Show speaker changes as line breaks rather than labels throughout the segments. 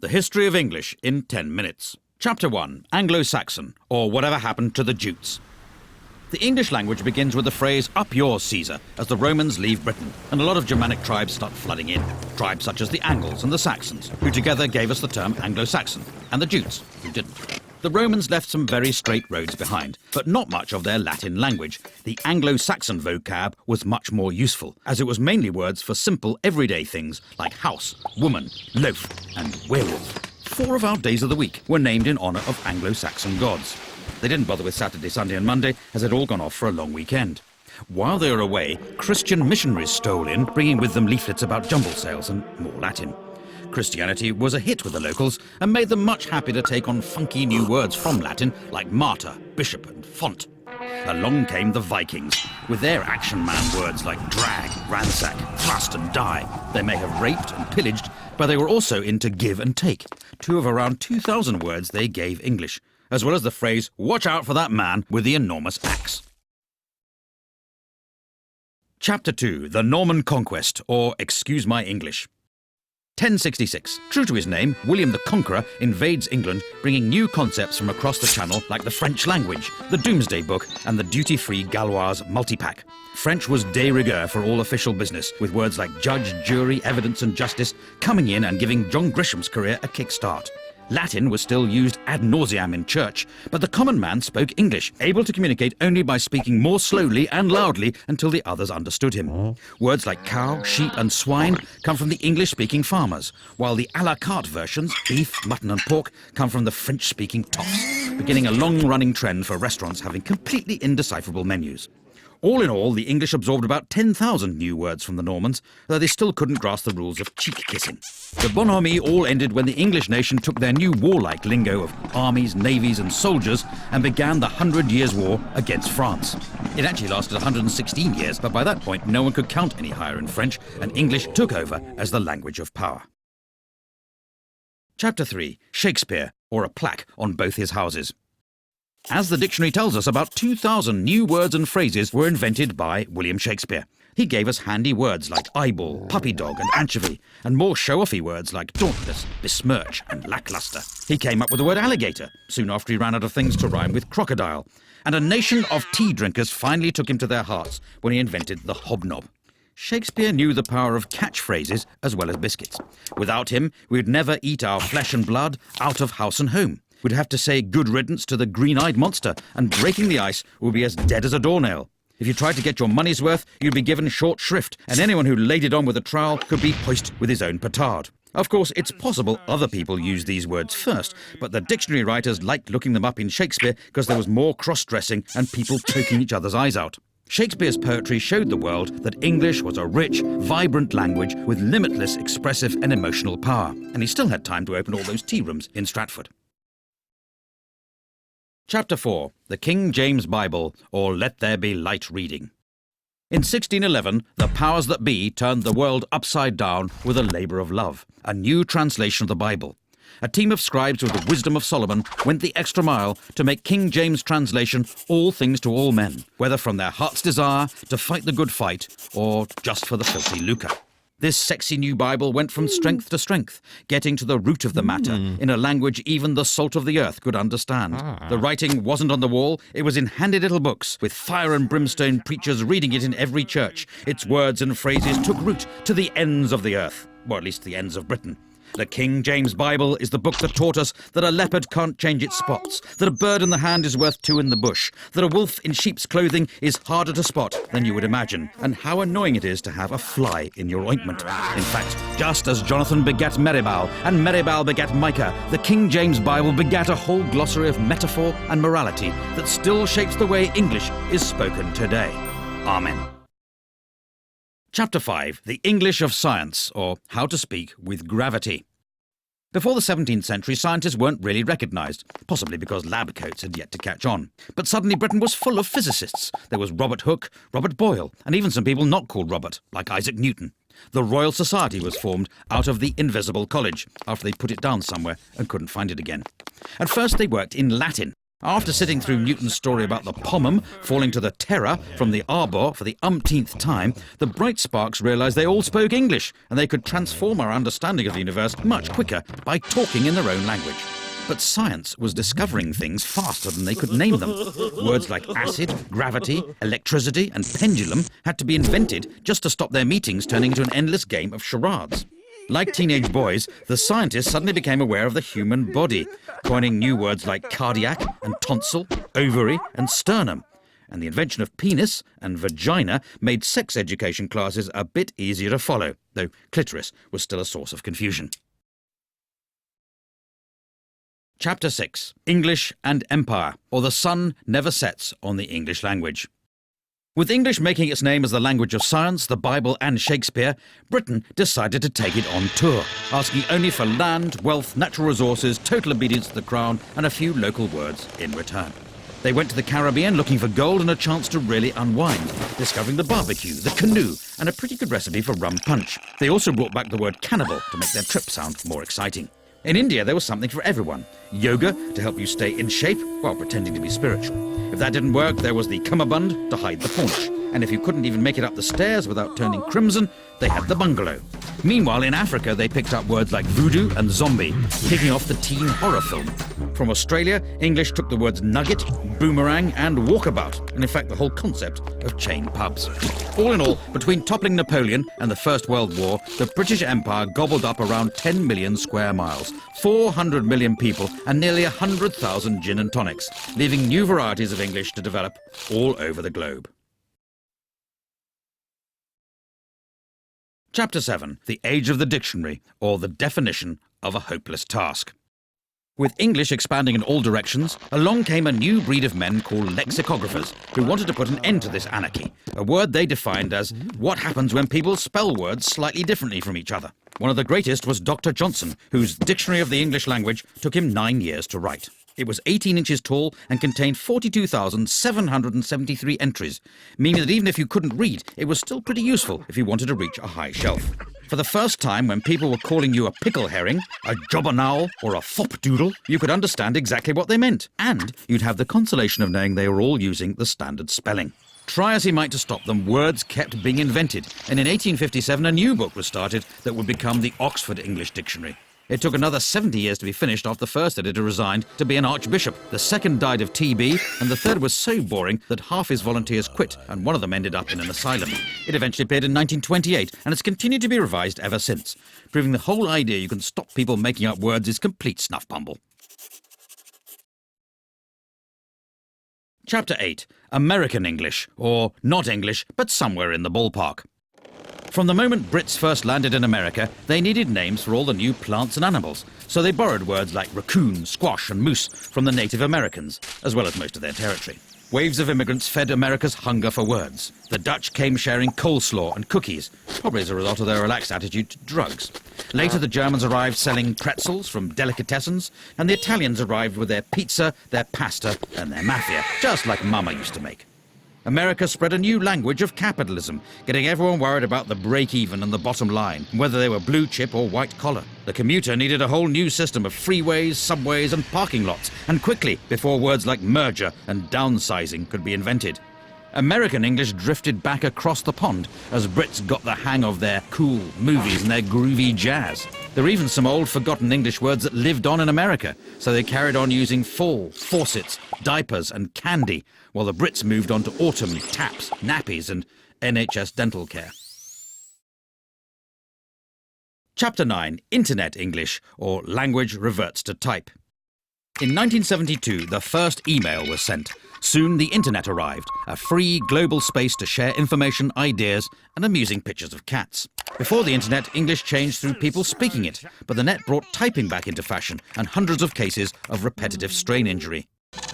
The History of English in 10 minutes. Chapter 1. Anglo-Saxon, or Whatever Happened to the Jutes. The English language begins with the phrase, "Up yours, Caesar," as the Romans leave Britain, and a lot of Germanic tribes start flooding in. Tribes such as the Angles and the Saxons, who together gave us the term Anglo-Saxon, and the Jutes, who didn't. The Romans left some very straight roads behind, but not much of their Latin language. The Anglo-Saxon vocab was much more useful, as it was mainly words for simple, everyday things like house, woman, loaf, and werewolf. 4 of our days of the week were named in honour of Anglo-Saxon gods. They didn't bother with Saturday, Sunday and Monday, as they'd all gone off for a long weekend. While they were away, Christian missionaries stole in, bringing with them leaflets about jumble sales and more Latin. Christianity was a hit with the locals and made them much happy to take on funky new words from Latin like martyr, bishop and font. Along came the Vikings, with their action man words like drag, ransack, thrust and die. They may have raped and pillaged, but they were also into give and take, 2 of around 2,000 words they gave English, as well as the phrase, "Watch out for that man with the enormous axe." Chapter 2. The Norman Conquest, or Excuse My English. 1066. True to his name, William the Conqueror invades England, bringing new concepts from across the Channel like the French language, the Doomsday Book and the duty-free Gauloise multipack. French was de rigueur for all official business, with words like judge, jury, evidence and justice coming in and giving John Grisham's career a kick-start. Latin was still used ad nauseam in church, but the common man spoke English, able to communicate only by speaking more slowly and loudly until the others understood him. Words like cow, sheep and swine come from the English-speaking farmers, while the à la carte versions, beef, mutton and pork, come from the French-speaking toffs, beginning a long-running trend for restaurants having completely indecipherable menus. All in all, the English absorbed about 10,000 new words from the Normans, though they still couldn't grasp the rules of cheek-kissing. The bonhomie all ended when the English nation took their new warlike lingo of armies, navies and soldiers and began the 100 Years' War against France. It actually lasted 116 years, but by that point no one could count any higher in French, and English took over as the language of power. Chapter 3. Shakespeare, or a plaque on both his houses. As the dictionary tells us, about 2,000 new words and phrases were invented by William Shakespeare. He gave us handy words like eyeball, puppy dog and anchovy, and more show-offy words like dauntless, besmirch and lackluster. He came up with the word alligator, soon after he ran out of things to rhyme with crocodile. And a nation of tea drinkers finally took him to their hearts when he invented the hobnob. Shakespeare knew the power of catchphrases as well as biscuits. Without him, we'd never eat our flesh and blood out of house and home. We'd have to say good riddance to the green-eyed monster, and breaking the ice would be as dead as a doornail. If you tried to get your money's worth, you'd be given short shrift, and anyone who laid it on with a trowel could be hoist with his own petard. Of course, it's possible other people used these words first, but the dictionary writers liked looking them up in Shakespeare because there was more cross-dressing and people poking each other's eyes out. Shakespeare's poetry showed the world that English was a rich, vibrant language with limitless expressive and emotional power, and he still had time to open all those tea rooms in Stratford. Chapter 4. The King James Bible, or Let There Be Light reading. In 1611, the powers that be turned the world upside down with a labour of love, a new translation of the Bible. A team of scribes with the wisdom of Solomon went the extra mile to make King James' translation all things to all men, whether from their heart's desire to fight the good fight or just for the filthy lucre. This sexy new Bible went from strength to strength, getting to the root of the matter in a language even the salt of the earth could understand. The writing wasn't on the wall, it was in handy little books, with fire and brimstone preachers reading it in every church. Its words and phrases took root to the ends of the earth, or at least the ends of Britain. The King James Bible is the book that taught us that a leopard can't change its spots, that a bird in the hand is worth 2 in the bush, that a wolf in sheep's clothing is harder to spot than you would imagine, and how annoying it is to have a fly in your ointment. In fact, just as Jonathan begat Meribal, and Meribal begat Micah, the King James Bible begat a whole glossary of metaphor and morality that still shapes the way English is spoken today. Amen. Chapter 5. The English of Science, or How to Speak with Gravity. Before the 17th century, scientists weren't really recognised, possibly because lab coats had yet to catch on. But suddenly Britain was full of physicists. There was Robert Hooke, Robert Boyle, and even some people not called Robert, like Isaac Newton. The Royal Society was formed out of the Invisible College, after they put it down somewhere and couldn't find it again. At first they worked in Latin. After sitting through Newton's story about the pomum falling to the terror from the arbor for the umpteenth time, the bright sparks realised they all spoke English, and they could transform our understanding of the universe much quicker by talking in their own language. But science was discovering things faster than they could name them. Words like acid, gravity, electricity, and pendulum had to be invented just to stop their meetings turning into an endless game of charades. Like teenage boys, the scientists suddenly became aware of the human body, coining new words like cardiac and tonsil, ovary and sternum. And the invention of penis and vagina made sex education classes a bit easier to follow, though clitoris was still a source of confusion. Chapter 6. English and Empire, or The Sun Never Sets on the English Language. With English making its name as the language of science, the Bible and Shakespeare, Britain decided to take it on tour, asking only for land, wealth, natural resources, total obedience to the crown, and a few local words in return. They went to the Caribbean looking for gold and a chance to really unwind, discovering the barbecue, the canoe, and a pretty good recipe for rum punch. They also brought back the word cannibal to make their trip sound more exciting. In India, there was something for everyone. Yoga to help you stay in shape while pretending to be spiritual. If that didn't work, there was the cummerbund to hide the paunch. And if you couldn't even make it up the stairs without turning crimson, they had the bungalow. Meanwhile, in Africa, they picked up words like voodoo and zombie, kicking off the teen horror film. From Australia, English took the words nugget, boomerang, and walkabout, and in fact the whole concept of chain pubs. All in all, between toppling Napoleon and the First World War, the British Empire gobbled up around 10 million square miles, 400 million people, and nearly 100,000 gin and tonics, leaving new varieties of English to develop all over the globe. Chapter 7. The Age of the Dictionary, or the Definition of a Hopeless Task. With English expanding in all directions, along came a new breed of men called lexicographers, who wanted to put an end to this anarchy, a word they defined as what happens when people spell words slightly differently from each other. One of the greatest was Dr. Johnson, whose Dictionary of the English Language took him 9 years to write. It was 18 inches tall and contained 42,773 entries, meaning that even if you couldn't read, it was still pretty useful if you wanted to reach a high shelf. For the first time, when people were calling you a pickle herring, a jobbernowl, or a fopdoodle, you could understand exactly what they meant, and you'd have the consolation of knowing they were all using the standard spelling. Try as he might to stop them, words kept being invented, and in 1857 a new book was started that would become the Oxford English Dictionary. It took another 70 years to be finished after the first editor resigned to be an archbishop. The second died of TB, and the third was so boring that half his volunteers quit, and one of them ended up in an asylum. It eventually appeared in 1928, and it's continued to be revised ever since, proving the whole idea you can stop people making up words is complete snuff bumble. Chapter 8. American English, or not English, but somewhere in the ballpark. From the moment Brits first landed in America, they needed names for all the new plants and animals, so they borrowed words like raccoon, squash and moose from the Native Americans, as well as most of their territory. Waves of immigrants fed America's hunger for words. The Dutch came sharing coleslaw and cookies, probably as a result of their relaxed attitude to drugs. Later, the Germans arrived selling pretzels from delicatessens, and the Italians arrived with their pizza, their pasta and their mafia, just like Mama used to make. America spread a new language of capitalism, getting everyone worried about the break-even and the bottom line, whether they were blue chip or white collar. The commuter needed a whole new system of freeways, subways and parking lots, and quickly, before words like merger and downsizing could be invented. American English drifted back across the pond as Brits got the hang of their cool movies and their groovy jazz. There were even some old forgotten English words that lived on in America, so they carried on using fall, faucets, diapers and candy, while the Brits moved on to autumn, taps, nappies and NHS dental care. Chapter 9. Internet English, or Language Reverts to Type. In 1972, the first email was sent. Soon the internet arrived, a free global space to share information, ideas and amusing pictures of cats. Before the internet, English changed through people speaking it, but the net brought typing back into fashion and hundreds of cases of repetitive strain injury.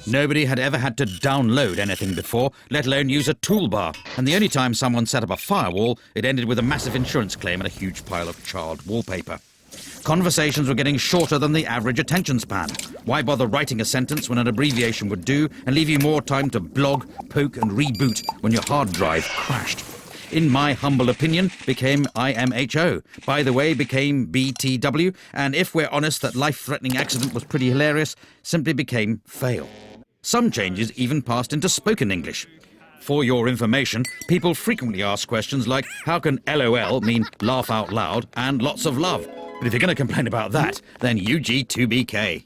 Nobody had ever had to download anything before, let alone use a toolbar, and the only time someone set up a firewall, it ended with a massive insurance claim and a huge pile of charred wallpaper. Conversations were getting shorter than the average attention span. Why bother writing a sentence when an abbreviation would do and leave you more time to blog, poke and reboot when your hard drive crashed? In my humble opinion, became IMHO. By the way, became BTW, and if we're honest that life-threatening accident was pretty hilarious, simply became fail. Some changes even passed into spoken English. For your information, people frequently ask questions like, how can LOL mean laugh out loud and lots of love? But if you're going to complain about that, then UG2BK.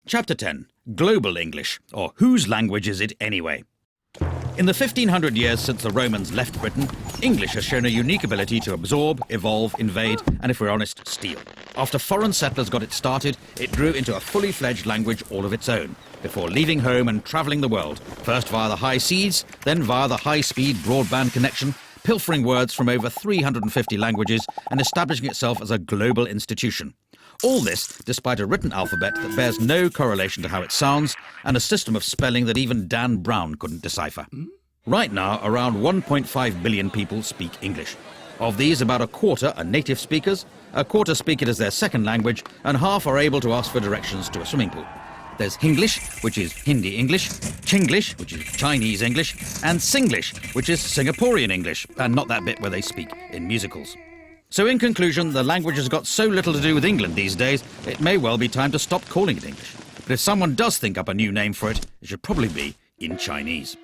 Chapter 10. Global English, or whose language is it anyway? In the 1500 years since the Romans left Britain, English has shown a unique ability to absorb, evolve, invade, and if we're honest, steal. After foreign settlers got it started, it grew into a fully fledged language all of its own, before leaving home and travelling the world, first via the high seas, then via the high-speed broadband connection, pilfering words from over 350 languages and establishing itself as a global institution. All this despite a written alphabet that bears no correlation to how it sounds and a system of spelling that even Dan Brown couldn't decipher. Right now, around 1.5 billion people speak English. Of these, about a quarter are native speakers, a quarter speak it as their second language, and half are able to ask for directions to a swimming pool. There's Hinglish, which is Hindi English, Chinglish, which is Chinese English, and Singlish, which is Singaporean English, and not that bit where they speak in musicals. So in conclusion, the language has got so little to do with England these days, it may well be time to stop calling it English. But if someone does think up a new name for it, it should probably be in Chinese.